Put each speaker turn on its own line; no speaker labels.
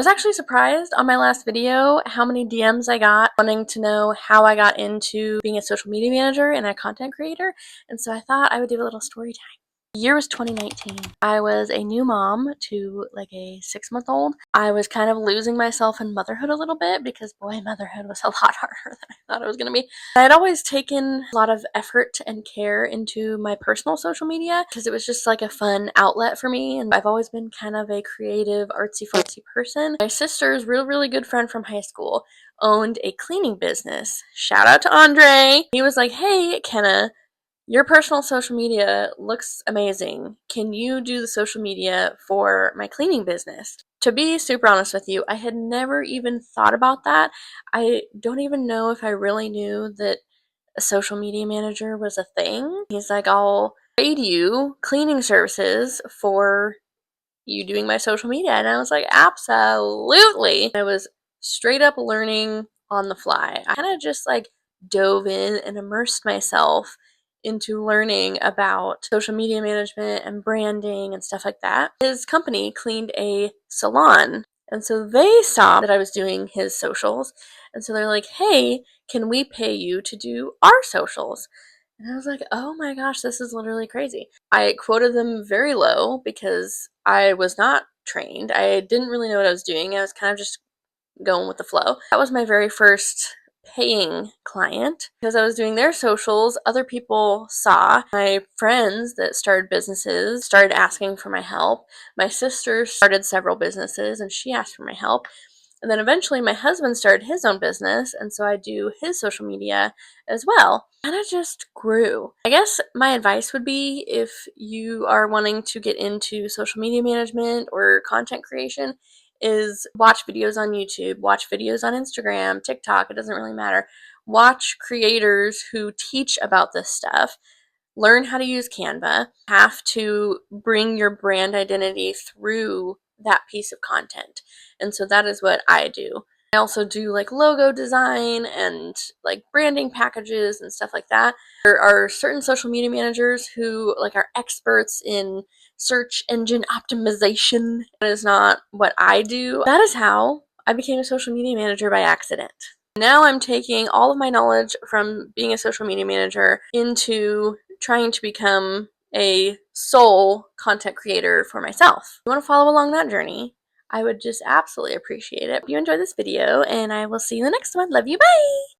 I was actually surprised on my last video how many DMs I got wanting to know how I got into being a social media manager and a content creator, and so I thought I would do a little story time. The year was 2019. I was a new mom to like a 6-month-old. I was kind of losing myself in motherhood a little bit because boy, motherhood was a lot harder than I thought it was going to be. I had always taken a lot of effort and care into my personal social media because it was just like a fun outlet for me, and I've always been kind of a creative, artsy fartsy person. My sister's really good friend from high school owned a cleaning business. Shout out to Andre. He was like, "Hey, Kenna, your personal social media looks amazing. Can you do the social media for my cleaning business?" To be super honest with you, I had never even thought about that. I don't even know if I really knew that a social media manager was a thing. He's like, "I'll trade you cleaning services for you doing my social media." And I was like, absolutely. I was straight up learning on the fly. I kind of just like dove in and immersed myself into learning about social media management and branding and stuff like that. His company cleaned a salon, and so they saw that I was doing his socials, and so they're like, "Hey, can we pay you to do our socials?" And I was like, oh my gosh, this is literally crazy. I quoted them very low because I was not trained. I didn't really know what I was doing. I was kind of just going with the flow. That was my very first paying client because I was doing their socials. Other people saw. My friends that started businesses started asking for my help. My sister started several businesses and she asked for my help. And then eventually my husband started his own business, and so I do his social media as well. And it just grew. I guess my advice would be, if you are wanting to get into social media management or content creation, is watch videos on YouTube, watch videos on Instagram, TikTok, it doesn't really matter. Watch creators who teach about this stuff. Learn how to use Canva. Have to bring your brand identity through that piece of content. And so that is what I do. I also do like logo design and like branding packages and stuff like that. There are certain social media managers who like are experts in search engine optimization. That is not what I do. That is how I became a social media manager by accident. Now I'm taking all of my knowledge from being a social media manager into trying to become a sole content creator for myself. If you want to follow along that journey, I would just absolutely appreciate it. If you enjoyed this video, and I will see you in the next one. Love you, bye!